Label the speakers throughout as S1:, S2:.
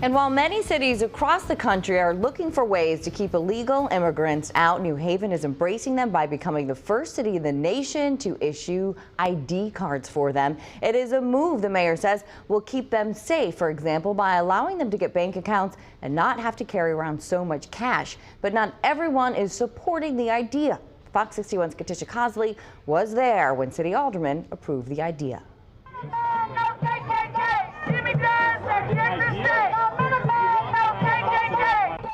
S1: And while many cities across the country are looking for ways to keep illegal immigrants out, New Haven is embracing them by becoming the first city in the nation to issue ID cards for them. It is a move, the mayor says, will keep them safe, for example, by allowing them to get bank accounts and not have to carry around so much cash. But not everyone is supporting the idea. Fox 61's Katisha Cosley was there when city aldermen approved the idea.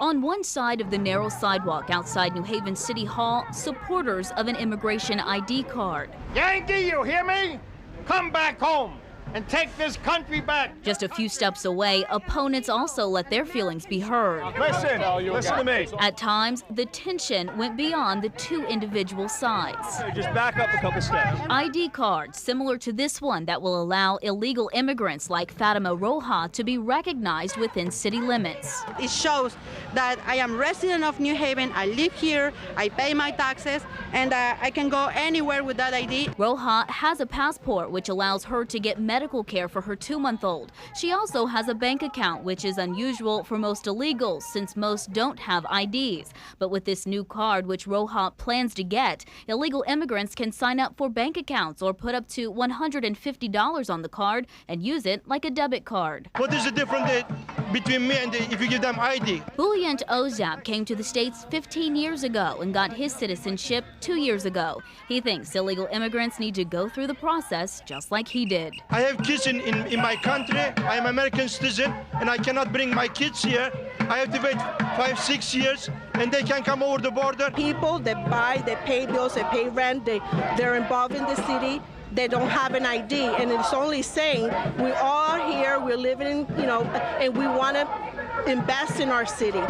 S2: On one side of the narrow sidewalk outside New Haven City Hall, supporters of an immigration ID card.
S3: Yankee, you hear me? Come back home and take this country back.
S2: Just a few steps away, opponents also let their feelings be heard.
S3: Listen to me.
S2: At times, the tension went beyond the two individual sides.
S3: Just back up a couple steps.
S2: ID cards similar to this one that will allow illegal immigrants like Fatima Roja to be recognized within city limits.
S4: It shows that I am resident of New Haven, I live here, I pay my taxes, and I can go anywhere with that ID.
S2: Roja has a passport which allows her to get medical care for her 2-month-old. She also has a bank account, which is unusual for most illegals since most don't have IDs. But with this new card, which Roja plans to get, illegal immigrants can sign up for bank accounts or put up to $150 on the card and use it like a debit card.
S5: What is the difference between me and if you give them ID?
S2: Bouliant Ozap came to the States 15 years ago and got his citizenship 2 years ago. He thinks illegal immigrants need to go through the process just like he did.
S5: I have kids in my country. I am American citizen, and I cannot bring my kids here. I have to wait 5-6 years, and they can come over the border.
S4: People that buy, they pay bills, they pay rent, they're involved in the city. They don't have an ID, and it's only saying we are here, we're living, and we want to invest in our city.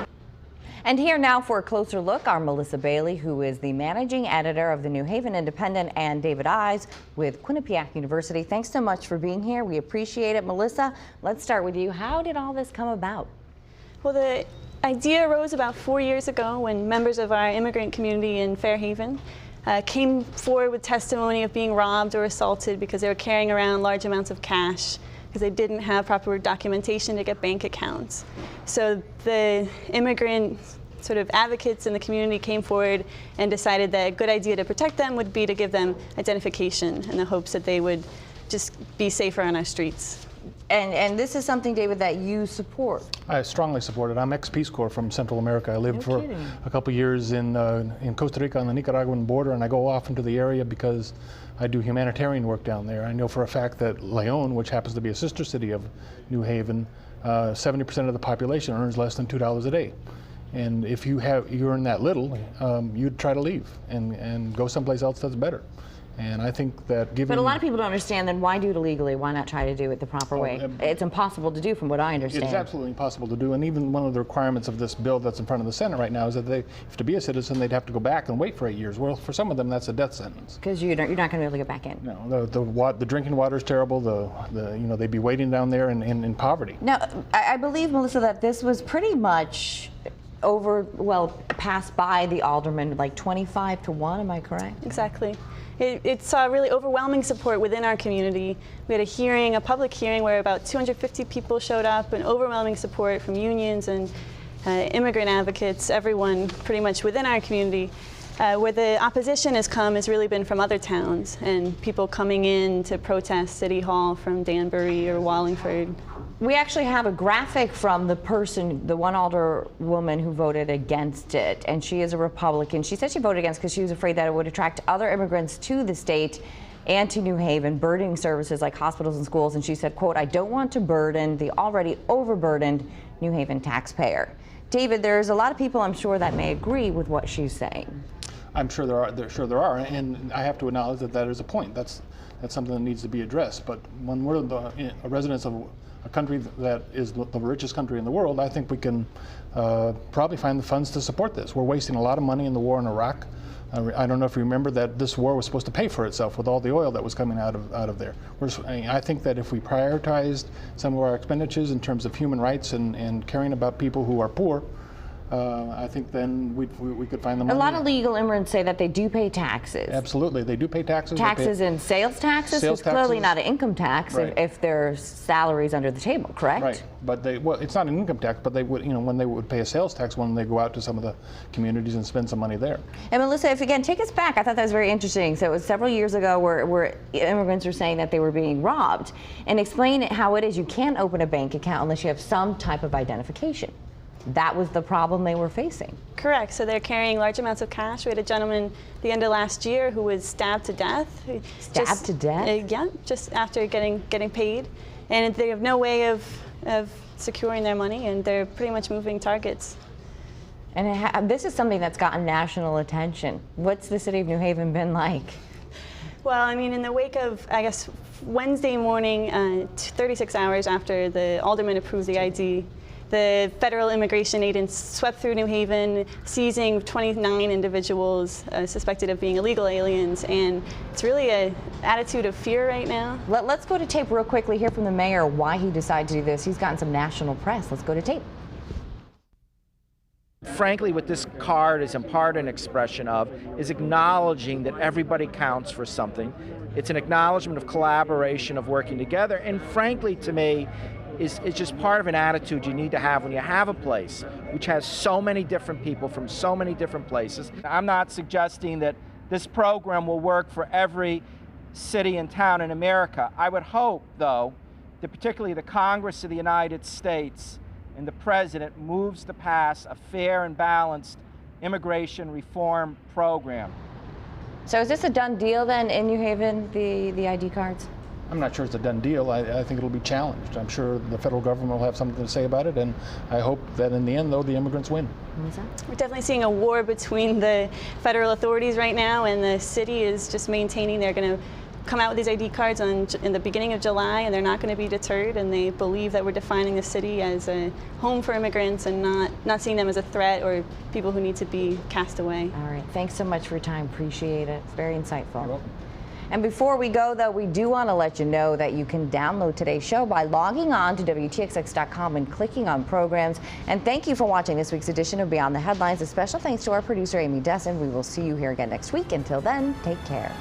S1: And here now for a closer look are Melissa Bailey, who is the managing editor of the New Haven Independent, and David Eyes with Quinnipiac University. Thanks so much for being here. We appreciate it. Melissa, let's start with you. How did all this come about?
S6: Well, the idea arose about 4 years ago when members of our immigrant community in Fairhaven came forward with testimony of being robbed or assaulted because they were carrying around large amounts of cash because they didn't have proper documentation to get bank accounts. So the immigrant sort of advocates in the community came forward and decided that a good idea to protect them would be to give them identification in the hopes that they would just be safer on our streets.
S1: And this is something, David, that you support.
S7: I strongly support it. I'm ex-Peace Corps from Central America. I lived for a couple years in Costa Rica on the Nicaraguan border, and I go often to the area because I do humanitarian work down there. I know for a fact that Leon, which happens to be a sister city of New Haven, 70% of the population earns less than $2 a day. And if you earn that little, you'd try to leave and go someplace else that's better. And I think that
S1: But a lot of people don't understand, then why do it illegally? Why not try to do it the proper way? It's impossible to do from what I understand.
S7: It's absolutely impossible to do. And even one of the requirements of this bill that's in front of the Senate right now is that they, if to be a citizen, they'd have to go back and wait for 8 years. Well, for some of them, that's a death sentence.
S1: Because you're not going to be able to get back in.
S7: No, the drinking water is terrible. They'd be waiting down there in poverty.
S1: Now, I believe, Melissa, that this was pretty much passed by the aldermen, like 25-1, am I correct?
S6: Exactly. It saw really overwhelming support within our community. We had a public hearing where about 250 people showed up, and overwhelming support from unions and immigrant advocates, everyone pretty much within our community. Where the opposition has come has really been from other towns and people coming in to protest City Hall from Danbury or Wallingford.
S1: We actually have a graphic from the one alderwoman who voted against it, and she is a Republican. She said she voted against because she was afraid that it would attract other immigrants to the state and to New Haven, burdening services like hospitals and schools. And she said, quote, "I don't want to burden the already overburdened New Haven taxpayer." David, there's a lot of people, I'm sure, that may agree with what she's saying.
S7: I'm sure there are, and I have to acknowledge that is a point. That's something that needs to be addressed. But when we're a residents of a country that is the richest country in the world, I think we can probably find the funds to support this. We're wasting a lot of money in the war in Iraq. I don't know if you remember that this war was supposed to pay for itself with all the oil that was coming out of there. I think that if we prioritized some of our expenditures in terms of human rights and caring about people who are poor, I think then we could find the money.
S1: A lot of legal immigrants say that they do pay taxes.
S7: Absolutely, they do pay taxes.
S1: Taxes and sales taxes?
S7: Sales
S1: It's clearly
S7: taxes.
S1: not an income tax
S7: Right.
S1: if their salary's under the table, correct?
S7: Right, but it's not an income tax, but they would, when they would pay a sales tax when they go out to some of the communities and spend some money there.
S1: And Melissa, if again, take us back. I thought that was very interesting. So it was several years ago where immigrants were saying that they were being robbed. And explain how it is you can't open a bank account unless you have some type of identification. That was the problem they were facing.
S6: Correct. So they're carrying large amounts of cash. We had a gentleman at the end of last year who was stabbed to death.
S1: Stabbed to death?
S6: Yeah, just after getting paid. And they have no way of securing their money, and they're pretty much moving targets.
S1: And this is something that's gotten national attention. What's the city of New Haven been like?
S6: Well, I mean, in the wake of, I guess, Wednesday morning, 36 hours after the alderman approved the ID, the federal immigration agents swept through New Haven, seizing 29 individuals suspected of being illegal aliens, and it's really an attitude of fear right now.
S1: Let's go to tape real quickly, hear from the mayor why he decided to do this. He's gotten some national press. Let's go to tape.
S8: Frankly, what this card is in part an expression of is acknowledging that everybody counts for something. It's an acknowledgement of collaboration, of working together, and frankly, to me, is just part of an attitude you need to have when you have a place which has so many different people from so many different places. I'm not suggesting that this program will work for every city and town in America. I would hope, though, that particularly the Congress of the United States and the President moves to pass a fair and balanced immigration reform program.
S1: So is this a done deal then in New Haven, the ID cards?
S7: I'm not sure it's a done deal. I think it'll be challenged. I'm sure the federal government will have something to say about it, and I hope that in the end, though, the immigrants win.
S6: We're definitely seeing a war between the federal authorities right now, and the city is just maintaining they're going to come out with these ID cards in the beginning of July, and they're not going to be deterred, and they believe that we're defining the city as a home for immigrants and not seeing them as a threat or people who need to be cast away.
S1: All right, thanks so much for your time. Appreciate it. It's very insightful.
S7: You're welcome.
S1: And before we go, though, we do want to let you know that you can download today's show by logging on to WTXX.com and clicking on programs. And thank you for watching this week's edition of Beyond the Headlines. A special thanks to our producer, Amy Desson. We will see you here again next week. Until then, take care.